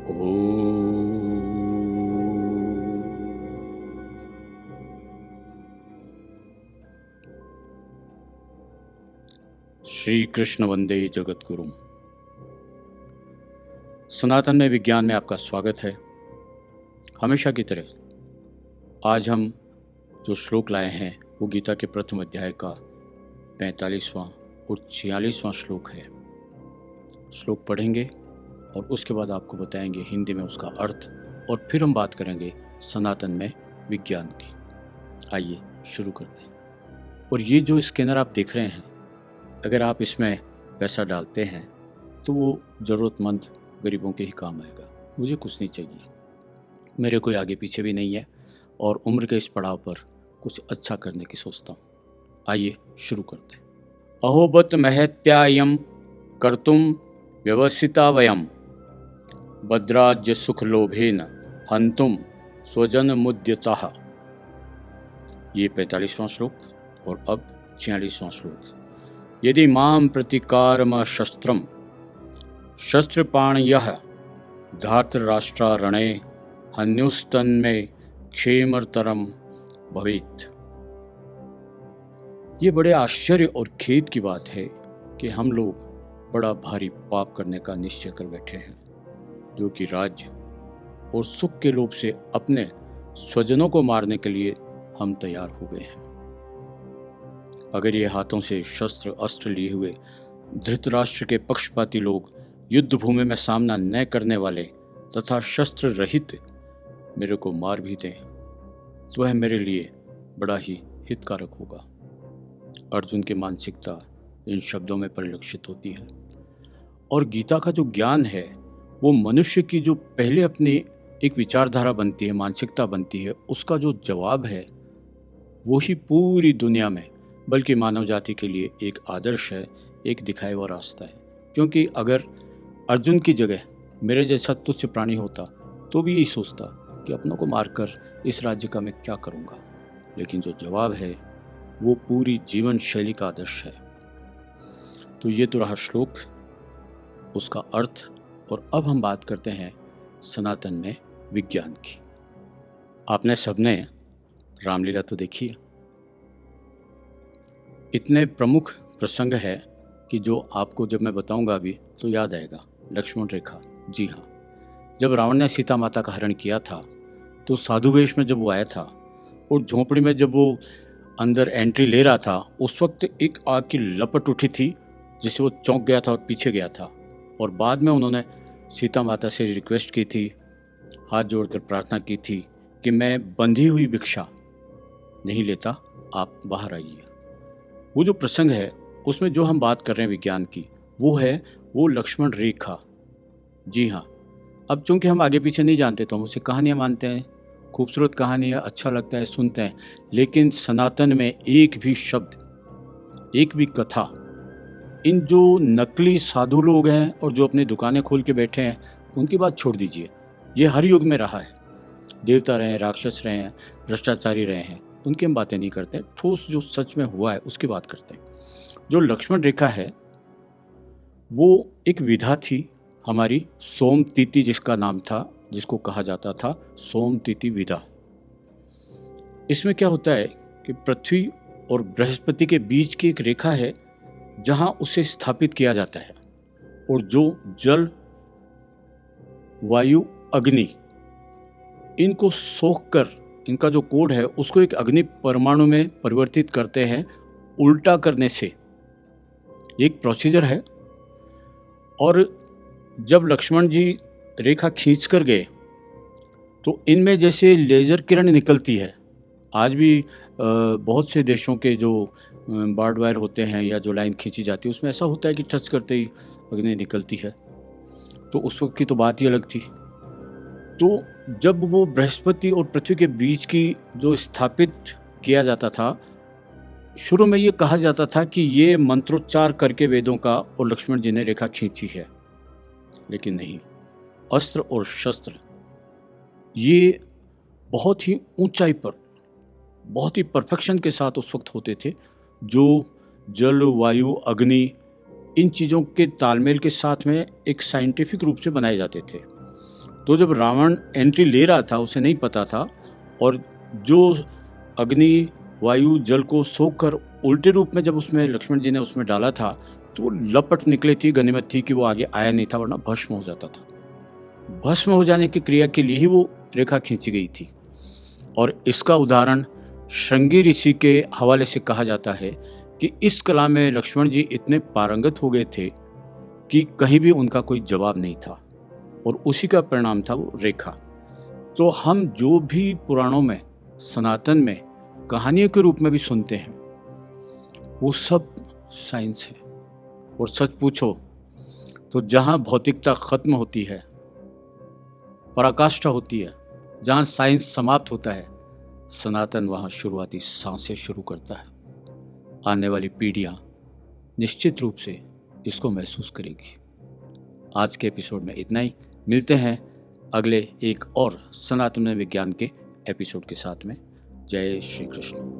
श्री कृष्ण वंदे जगद्गुरु। सनातन में विज्ञान में आपका स्वागत है। हमेशा की तरह आज हम जो श्लोक लाए हैं वो गीता के प्रथम अध्याय का 45वां और 46वां श्लोक है। श्लोक पढ़ेंगे और उसके बाद आपको बताएंगे हिंदी में उसका अर्थ, और फिर हम बात करेंगे सनातन में विज्ञान की। आइए शुरू करते हैं। और ये जो स्कैनर आप देख रहे हैं, अगर आप इसमें पैसा डालते हैं तो वो ज़रूरतमंद गरीबों के ही काम आएगा। मुझे कुछ नहीं चाहिए, मेरे कोई आगे पीछे भी नहीं है और उम्र के इस पड़ाव पर कुछ अच्छा करने की सोचता हूँ। आइए शुरू करते हैं। अहोबत महत्यायम कर्तुम व्यवस्थिता वयम भद्राज्य सुख लोभेन हंतुम स्वजन मुद्यतः। ये 45वां श्लोक और अब 46वां श्लोक। यदि मां प्रतिकारम शस्त्रम शस्त्रपाणयः धार्तराष्ट्रारणे हन्युस्तन्मे क्षेमतरम भवेत्। ये बड़े आश्चर्य और खेद की बात है कि हम लोग बड़ा भारी पाप करने का निश्चय कर बैठे हैं, जो कि राज्य और सुख के लोभ से अपने स्वजनों को मारने के लिए हम तैयार हो गए हैं। अगर ये हाथों से शस्त्र अस्त्र लिए हुए धृतराष्ट्र के पक्षपाती लोग युद्ध भूमि में सामना न करने वाले तथा शस्त्र रहित मेरे को मार भी दें तो वह मेरे लिए बड़ा ही हितकारक होगा। अर्जुन की मानसिकता इन शब्दों में परिलक्षित होती है। और गीता का जो ज्ञान है वो मनुष्य की जो पहले अपनी एक विचारधारा बनती है, मानसिकता बनती है, उसका जो जवाब है वो ही पूरी दुनिया में बल्कि मानव जाति के लिए एक आदर्श है, एक दिखाया हुआ रास्ता है। क्योंकि अगर अर्जुन की जगह मेरे जैसा तुच्छ प्राणी होता तो भी यही सोचता कि अपनों को मारकर इस राज्य का मैं क्या करूँगा। लेकिन जो जवाब है वो पूरी जीवन शैली का आदर्श है। तो ये तो रहा श्लोक, उसका अर्थ। और अब हम बात करते हैं सनातन में विज्ञान की। आपने सबने रामलीला तो देखी है। इतने प्रमुख प्रसंग है कि जो आपको जब मैं बताऊंगा अभी तो याद आएगा। लक्ष्मण रेखा, जी हाँ, जब रावण ने सीता माता का हरण किया था तो साधु वेश में जब वो आया था और झोंपड़ी में जब वो अंदर एंट्री ले रहा था, उस वक्त एक आग की लपट उठी थी जिससे वो चौंक गया था और पीछे गया था। और बाद में उन्होंने सीता माता से रिक्वेस्ट की थी, हाथ जोड़कर प्रार्थना की थी कि मैं बंधी हुई भिक्षा नहीं लेता, आप बाहर आइए। वो जो प्रसंग है उसमें जो हम बात कर रहे हैं विज्ञान की, वो है वो लक्ष्मण रेखा। जी हाँ, अब चूंकि हम आगे पीछे नहीं जानते तो हम उसे कहानियाँ मानते हैं, खूबसूरत कहानियाँ, अच्छा लगता है, सुनते हैं। लेकिन सनातन में एक भी शब्द, एक भी कथा इन जो नकली साधु लोग हैं और जो अपनी दुकानें खोल के बैठे हैं उनकी बात छोड़ दीजिए। ये हर युग में रहा है। देवता रहे हैं, राक्षस रहे हैं, भ्रष्टाचारी रहे हैं, उनकी हम बातें नहीं करते। ठोस जो सच में हुआ है उसकी बात करते हैं। जो लक्ष्मण रेखा है वो एक विधा थी हमारी, सोमतीति जिसका नाम था, जिसको कहा जाता था सोमतीति विधा। इसमें क्या होता है कि पृथ्वी और बृहस्पति के बीच की एक रेखा है जहां उसे स्थापित किया जाता है। और जो जल, वायु, अग्नि, इनको सोख कर इनका जो कोड है उसको एक अग्नि परमाणु में परिवर्तित करते हैं उल्टा करने से। एक प्रोसीजर है। और जब लक्ष्मण जी रेखा खींच कर गए तो इनमें जैसे लेज़र किरण निकलती है। आज भी बहुत से देशों के जो बार्ड वायर होते हैं या जो लाइन खींची जाती है उसमें ऐसा होता है कि टच करते ही अग्नि निकलती है। तो उस वक्त की तो बात ही अलग थी। तो जब वो बृहस्पति और पृथ्वी के बीच की जो स्थापित किया जाता था, शुरू में ये कहा जाता था कि ये मंत्रोच्चार करके वेदों का और लक्ष्मण जी ने रेखा खींची है। लेकिन नहीं, अस्त्र और शस्त्र ये बहुत ही ऊंचाई पर, बहुत ही परफेक्शन के साथ उस वक्त होते थे, जो जल, वायु, अग्नि, इन चीज़ों के तालमेल के साथ में एक साइंटिफिक रूप से बनाए जाते थे। तो जब रावण एंट्री ले रहा था उसे नहीं पता था, और जो अग्नि वायु जल को सोखकर उल्टे रूप में जब उसमें लक्ष्मण जी ने उसमें डाला था तो वो लपट निकली थी। गनीमत थी कि वो आगे आया नहीं था, वरना भस्म हो जाता था। भस्म हो जाने की क्रिया के लिए ही वो रेखा खींची गई थी। और इसका उदाहरण श्रृंगी ऋषि के हवाले से कहा जाता है कि इस कला में लक्ष्मण जी इतने पारंगत हो गए थे कि कहीं भी उनका कोई जवाब नहीं था, और उसी का परिणाम था वो रेखा। तो हम जो भी पुराणों में, सनातन में कहानियों के रूप में भी सुनते हैं, वो सब साइंस है। और सच पूछो तो जहाँ भौतिकता खत्म होती है, पराकाष्ठा होती है, जहाँ साइंस समाप्त होता है, सनातन वहाँ शुरुआती सांसें शुरू करता है। आने वाली पीढ़ियाँ निश्चित रूप से इसको महसूस करेगी। आज के एपिसोड में इतना ही। मिलते हैं अगले एक और सनातन विज्ञान के एपिसोड के साथ में। जय श्री कृष्ण।